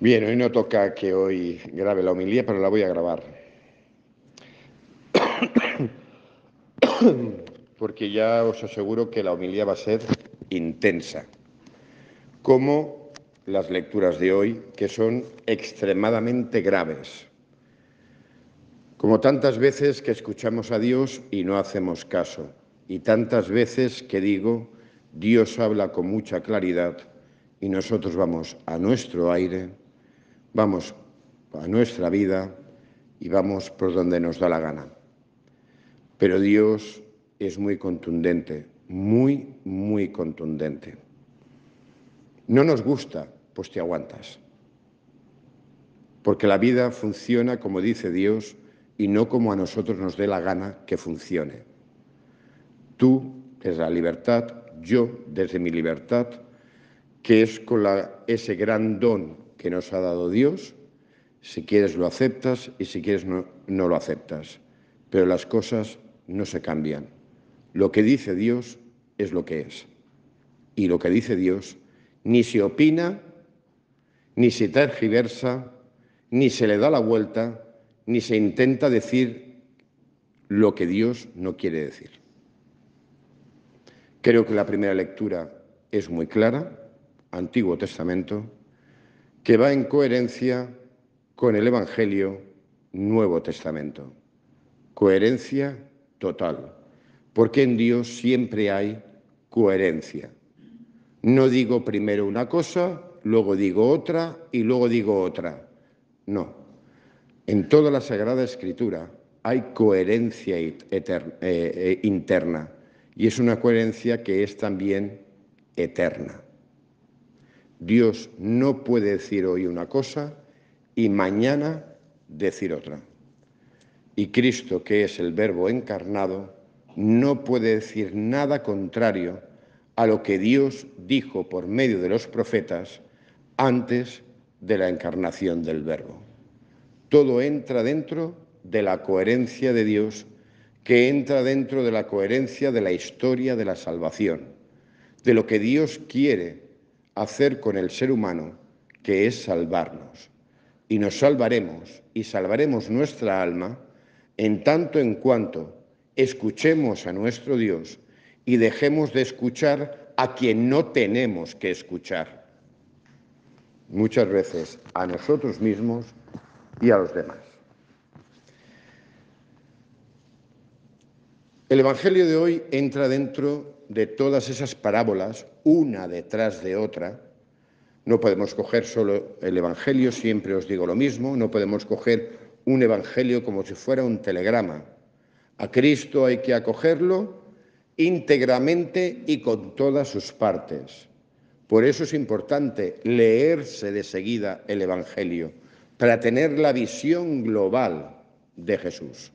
Bien, hoy no toca que hoy grabe la homilía, pero la voy a grabar. Porque ya os aseguro que la homilía va a ser intensa. Como las lecturas de hoy, que son extremadamente graves. Como tantas veces que escuchamos a Dios y no hacemos caso. Y tantas veces que digo, Dios habla con mucha claridad y nosotros vamos a nuestro aire, vamos a nuestra vida y vamos por donde nos da la gana. Pero Dios es muy contundente, muy, muy contundente. No nos gusta, pues te aguantas. Porque la vida funciona como dice Dios y no como a nosotros nos dé la gana que funcione. Tú, desde la libertad, yo, desde mi libertad, que es con ese gran don que nos ha dado Dios. Si quieres lo aceptas y si quieres no lo aceptas. Pero las cosas no se cambian. Lo que dice Dios es lo que es. Y lo que dice Dios ni se opina, ni se tergiversa, ni se le da la vuelta, ni se intenta decir lo que Dios no quiere decir. Creo que la primera lectura es muy clara, Antiguo Testamento, que va en coherencia con el Evangelio, Nuevo Testamento. Coherencia total, porque en Dios siempre hay coherencia. No digo primero una cosa, luego digo otra y luego digo otra. No. En toda la Sagrada Escritura hay coherencia interna y es una coherencia que es también eterna. Dios no puede decir hoy una cosa y mañana decir otra. Y Cristo, que es el Verbo encarnado, no puede decir nada contrario a lo que Dios dijo por medio de los profetas antes de la encarnación del Verbo. Todo entra dentro de la coherencia de Dios, que entra dentro de la coherencia de la historia de la salvación, de lo que Dios quiere hacer con el ser humano, que es salvarnos. Y nos salvaremos y salvaremos nuestra alma en tanto en cuanto escuchemos a nuestro Dios y dejemos de escuchar a quien no tenemos que escuchar. Muchas veces a nosotros mismos y a los demás. El Evangelio de hoy entra dentro de todas esas parábolas, una detrás de otra. No podemos coger solo el Evangelio, siempre os digo lo mismo, no podemos coger un Evangelio como si fuera un telegrama. A Cristo hay que acogerlo íntegramente y con todas sus partes. Por eso es importante leerse de seguida el Evangelio, para tener la visión global de Jesús.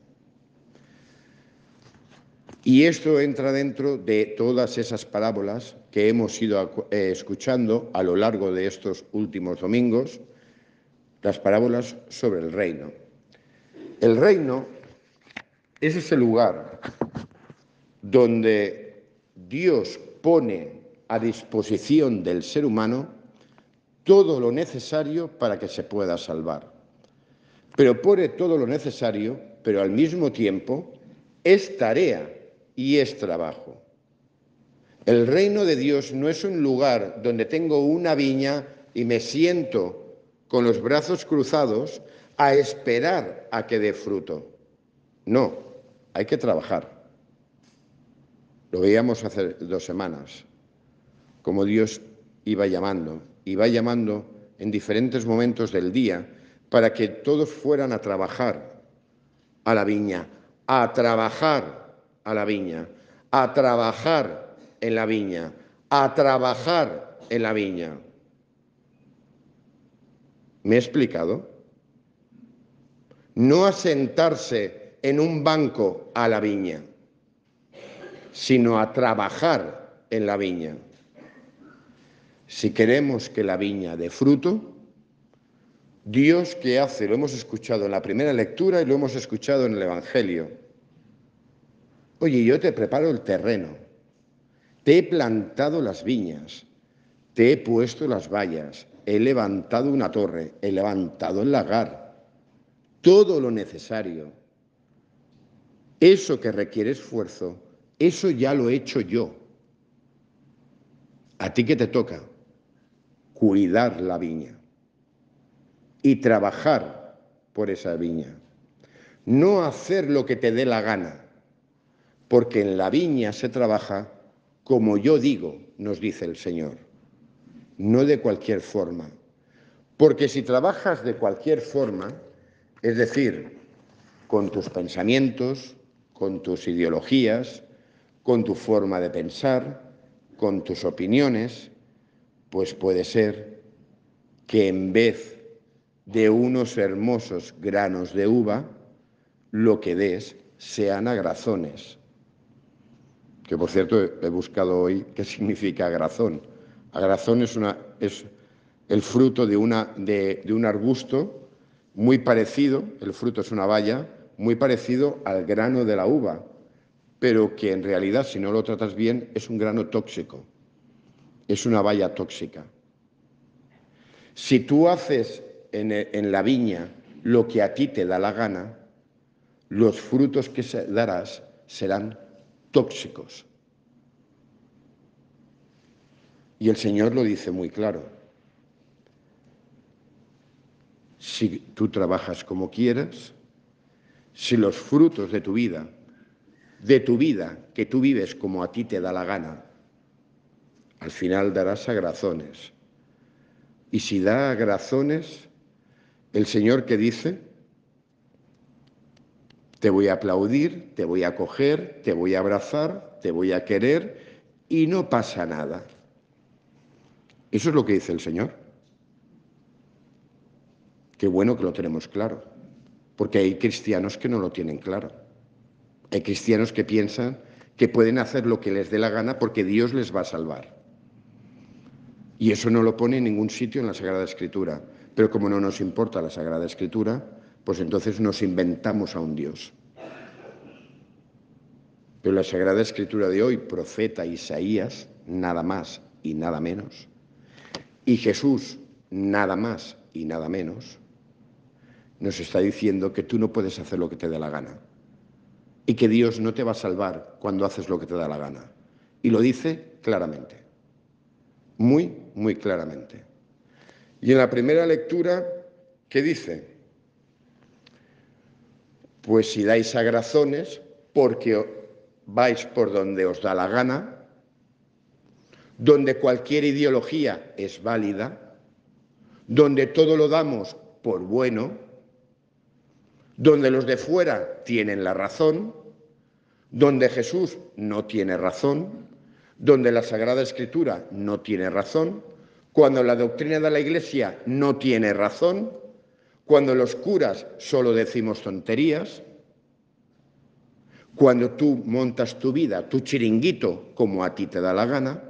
Y esto entra dentro de todas esas parábolas que hemos ido escuchando a lo largo de estos últimos domingos, las parábolas sobre el reino. El reino es ese lugar donde Dios pone a disposición del ser humano todo lo necesario para que se pueda salvar. Pero pone todo lo necesario, pero al mismo tiempo es tarea y es trabajo. El reino de Dios no es un lugar donde tengo una viña y me siento con los brazos cruzados a esperar a que dé fruto. No, hay que trabajar. Lo veíamos hace 2 semanas, como Dios iba llamando en diferentes momentos del día para que todos fueran a trabajar a la viña, a trabajar a la viña, a trabajar en la viña, a trabajar en la viña. ¿Me he explicado? No a sentarse en un banco a la viña, sino a trabajar en la viña. Si queremos que la viña dé fruto, Dios, ¿qué hace? Lo hemos escuchado en la primera lectura y lo hemos escuchado en el Evangelio. Oye, yo te preparo el terreno, te he plantado las viñas, te he puesto las vallas, he levantado una torre, he levantado el lagar, todo lo necesario. Eso que requiere esfuerzo, eso ya lo he hecho yo. ¿A ti qué te toca? Cuidar la viña y trabajar por esa viña. No hacer lo que te dé la gana, porque en la viña se trabaja como yo digo, nos dice el Señor, no de cualquier forma. Porque si trabajas de cualquier forma, es decir, con tus pensamientos, con tus ideologías, con tu forma de pensar, con tus opiniones, pues puede ser que en vez de unos hermosos granos de uva, lo que des sean agrazones. Que por cierto he buscado hoy qué significa agrazón. Agrazón es el fruto de un arbusto muy parecido, el fruto es una baya, muy parecido al grano de la uva, pero que en realidad, si no lo tratas bien, es un grano tóxico, es una baya tóxica. Si tú haces en la viña lo que a ti te da la gana, los frutos que darás serán tóxicos. Y el Señor lo dice muy claro. Si tú trabajas como quieras, si los frutos de tu vida, que tú vives como a ti te da la gana, al final darás agrazones. Y si da agrazones, el Señor que dice, te voy a aplaudir, te voy a acoger, te voy a abrazar, te voy a querer y no pasa nada. Eso es lo que dice el Señor. Qué bueno que lo tenemos claro, porque hay cristianos que no lo tienen claro. Hay cristianos que piensan que pueden hacer lo que les dé la gana porque Dios les va a salvar. Y eso no lo pone en ningún sitio en la Sagrada Escritura. Pero como no nos importa la Sagrada Escritura, pues entonces nos inventamos a un Dios. Pero la Sagrada Escritura de hoy, profeta Isaías, nada más y nada menos, y Jesús, nada más y nada menos, nos está diciendo que tú no puedes hacer lo que te dé la gana y que Dios no te va a salvar cuando haces lo que te da la gana. Y lo dice claramente, muy, muy claramente. Y en la primera lectura, ¿qué dice? Pues si dais agrazones, porque vais por donde os da la gana, donde cualquier ideología es válida, donde todo lo damos por bueno, donde los de fuera tienen la razón, donde Jesús no tiene razón, donde la Sagrada Escritura no tiene razón, cuando la doctrina de la Iglesia no tiene razón, cuando los curas solo decimos tonterías, cuando tú montas tu vida, tu chiringuito, como a ti te da la gana,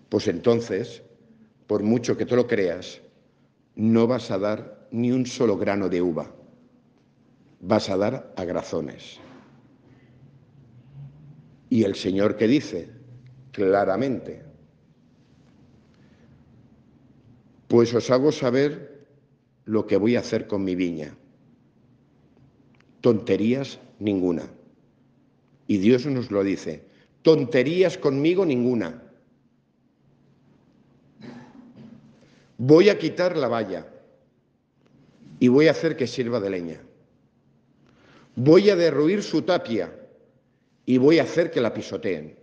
pues entonces, por mucho que te lo creas, no vas a dar ni un solo grano de uva, vas a dar agrazones. Y el Señor que dice claramente, pues os hago saber lo que voy a hacer con mi viña. Tonterías ninguna. Y Dios nos lo dice, tonterías conmigo ninguna. Voy a quitar la valla y voy a hacer que sirva de leña. Voy a derruir su tapia y voy a hacer que la pisoteen.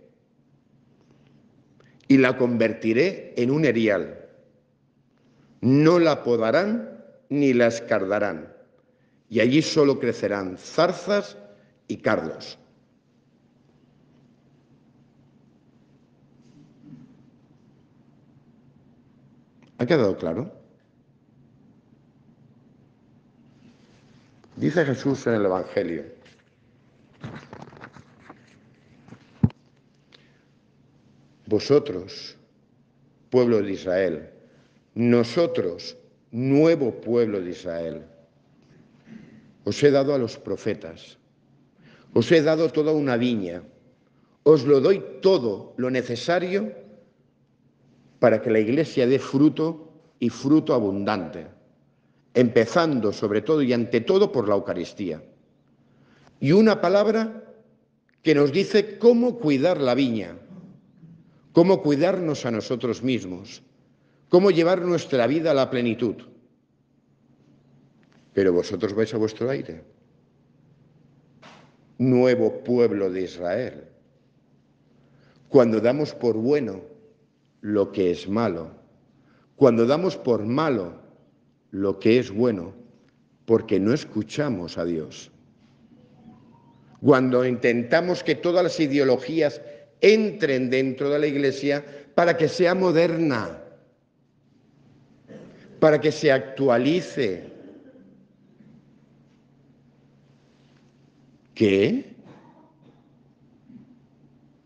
Y la convertiré en un erial. No la podarán ni la escardarán. Y allí solo crecerán zarzas y cardos. ¿Ha quedado claro? Dice Jesús en el Evangelio, vosotros, pueblo de Israel, nosotros, nuevo pueblo de Israel, os he dado a los profetas, os he dado toda una viña, os lo doy todo lo necesario para que la Iglesia dé fruto y fruto abundante, empezando sobre todo y ante todo por la Eucaristía. Y una palabra que nos dice cómo cuidar la viña, cómo cuidarnos a nosotros mismos, cómo llevar nuestra vida a la plenitud. Pero vosotros vais a vuestro aire. Nuevo pueblo de Israel. Cuando damos por bueno lo que es malo, cuando damos por malo lo que es bueno, porque no escuchamos a Dios. Cuando intentamos que todas las ideologías entren dentro de la Iglesia para que sea moderna, para que se actualice. ¿Qué?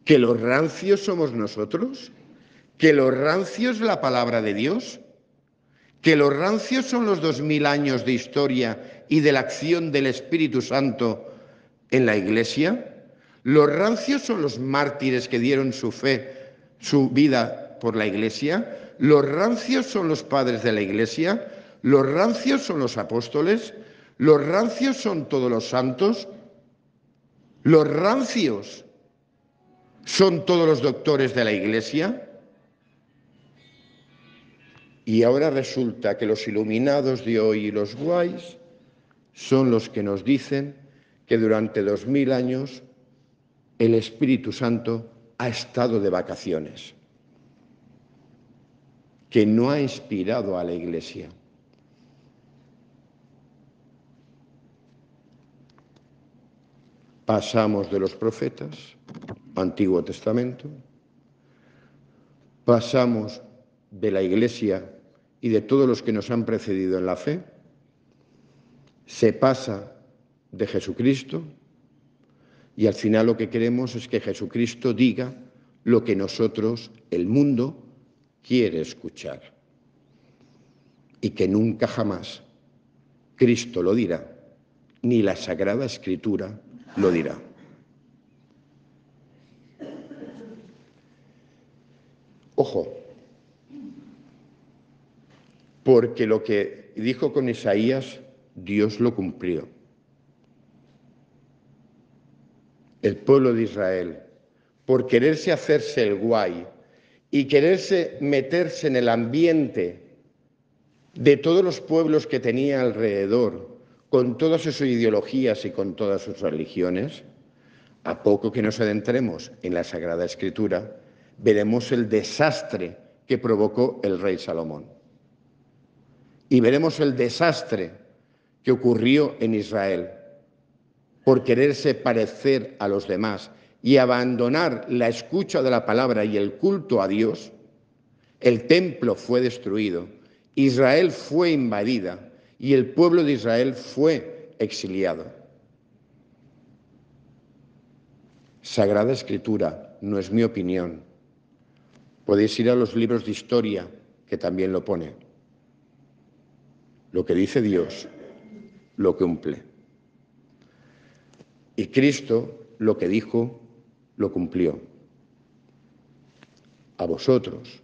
¿Que los rancios somos nosotros? ¿Que los rancios es la palabra de Dios? ¿Que los rancios son los 2000 años de historia y de la acción del Espíritu Santo en la Iglesia? ¿Los rancios son los mártires que dieron su fe, su vida por la Iglesia? ¿Los rancios son los padres de la Iglesia? ¿Los rancios son los apóstoles? ¿Los rancios son todos los santos? ¿Los rancios son todos los doctores de la Iglesia? Y ahora resulta que los iluminados de hoy y los guays son los que nos dicen que durante 2000 años el Espíritu Santo ha estado de vacaciones, que no ha inspirado a la Iglesia. Pasamos de los profetas, Antiguo Testamento, pasamos de la Iglesia y de todos los que nos han precedido en la fe, se pasa de Jesucristo y al final lo que queremos es que Jesucristo diga lo que nosotros, el mundo, quiere escuchar. Y que nunca jamás Cristo lo dirá, ni la Sagrada Escritura lo dirá. Ojo, porque lo que dijo con Isaías, Dios lo cumplió. El pueblo de Israel, por quererse hacerse el guay y quererse meterse en el ambiente de todos los pueblos que tenía alrededor, con todas sus ideologías y con todas sus religiones, a poco que nos adentremos en la Sagrada Escritura, veremos el desastre que provocó el rey Salomón. Y veremos el desastre que ocurrió en Israel por quererse parecer a los demás y abandonar la escucha de la palabra y el culto a Dios. El templo fue destruido, Israel fue invadida y el pueblo de Israel fue exiliado. Sagrada Escritura, no es mi opinión. Podéis ir a los libros de historia, que también lo pone. Lo que dice Dios, lo cumple. Y Cristo, lo que dijo, lo cumplió. A vosotros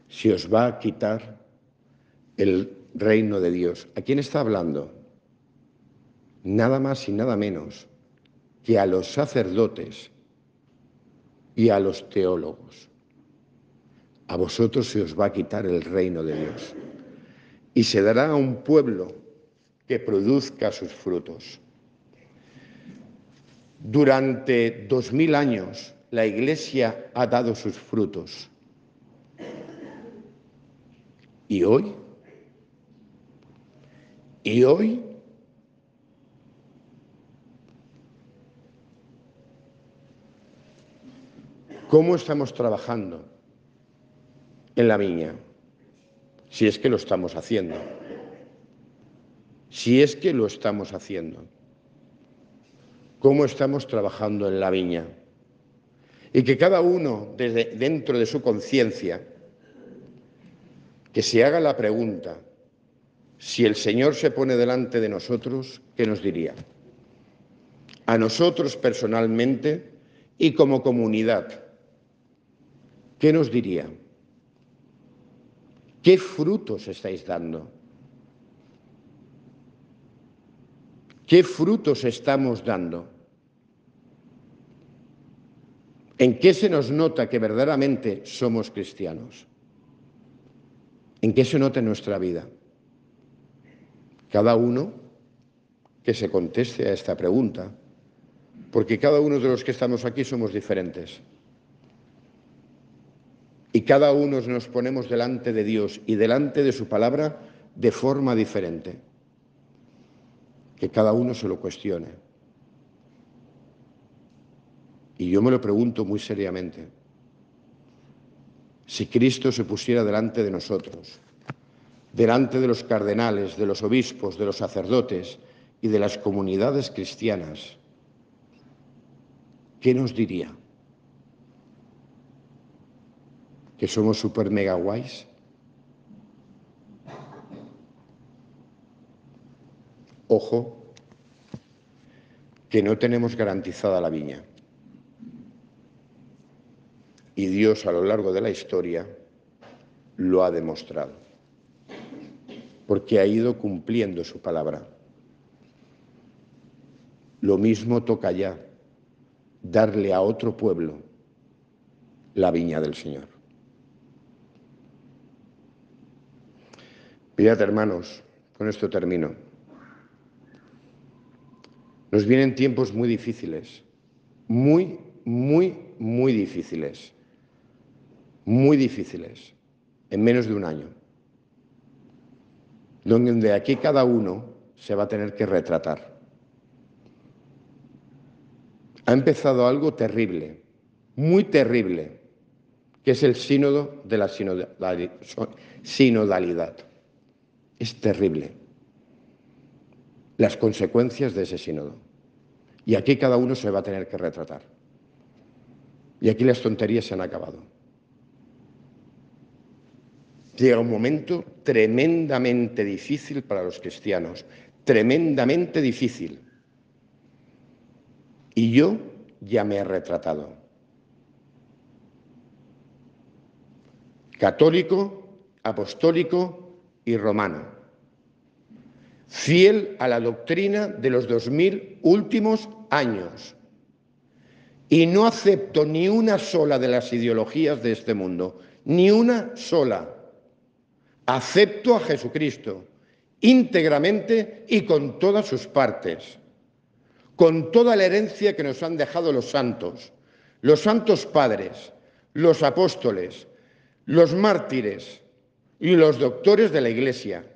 se os va a quitar el reino de Dios. ¿A quién está hablando? Nada más y nada menos que a los sacerdotes y a los teólogos. A vosotros se os va a quitar el reino de Dios y se dará a un pueblo que produzca sus frutos. Durante 2000 años la Iglesia ha dado sus frutos. ¿Y hoy? ¿Y hoy? ¿Cómo estamos trabajando en la viña? Si es que lo estamos haciendo. Si es que lo estamos haciendo. ¿Cómo estamos trabajando en la viña? Y que cada uno, desde dentro de su conciencia, que se haga la pregunta, si el Señor se pone delante de nosotros, ¿qué nos diría? A nosotros personalmente y como comunidad, ¿qué nos diría? ¿Qué frutos estáis dando? ¿Qué frutos estamos dando? ¿En qué se nos nota que verdaderamente somos cristianos? ¿En qué se nota en nuestra vida? Cada uno que se conteste a esta pregunta, porque cada uno de los que estamos aquí somos diferentes. Y cada uno nos ponemos delante de Dios y delante de su palabra de forma diferente. Que cada uno se lo cuestione. Y yo me lo pregunto muy seriamente. Si Cristo se pusiera delante de nosotros, delante de los cardenales, de los obispos, de los sacerdotes y de las comunidades cristianas, ¿qué nos diría? ¿Que somos súper mega guays? Ojo, que no tenemos garantizada la viña. Y Dios a lo largo de la historia lo ha demostrado, porque ha ido cumpliendo su palabra. Lo mismo toca ya darle a otro pueblo la viña del Señor. Mirad, hermanos, con esto termino. Nos vienen tiempos muy difíciles, muy difíciles, muy difíciles, en menos de un año, donde aquí cada uno se va a tener que retratar. Ha empezado algo terrible, muy terrible, que es el sínodo de la sinodalidad. Es terrible las consecuencias de ese sínodo. Y aquí cada uno se va a tener que retratar. Y aquí las tonterías se han acabado. Llega un momento tremendamente difícil para los cristianos, tremendamente difícil. Y yo ya me he retratado. Católico, apostólico y romano. Fiel a la doctrina de los 2000 últimos años. Y no acepto ni una sola de las ideologías de este mundo, ni una sola. Acepto a Jesucristo íntegramente y con todas sus partes, con toda la herencia que nos han dejado los santos padres, los apóstoles, los mártires y los doctores de la Iglesia,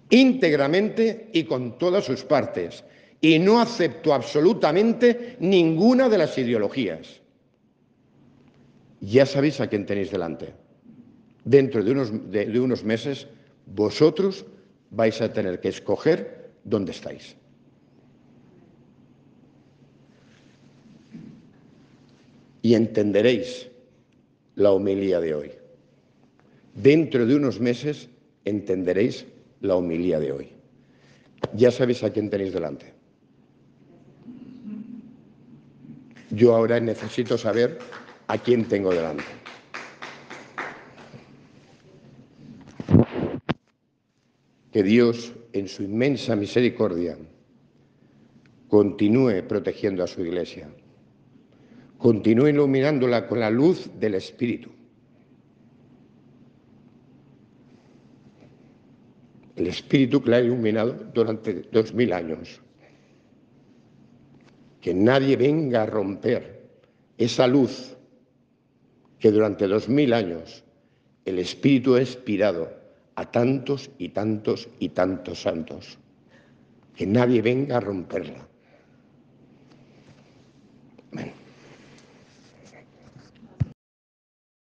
íntegramente y con todas sus partes, y no acepto absolutamente ninguna de las ideologías. Ya sabéis a quién tenéis delante. Dentro de unos meses, vosotros vais a tener que escoger dónde estáis. Y entenderéis la homilía de hoy. Dentro de unos meses entenderéis la homilía de hoy. Ya sabéis a quién tenéis delante. Yo ahora necesito saber a quién tengo delante. Que Dios, en su inmensa misericordia, continúe protegiendo a su Iglesia, continúe iluminándola con la luz del Espíritu. El Espíritu que la ha iluminado durante 2000 años. Que nadie venga a romper esa luz que durante 2000 años el Espíritu ha inspirado a tantos y tantos y tantos santos. Que nadie venga a romperla.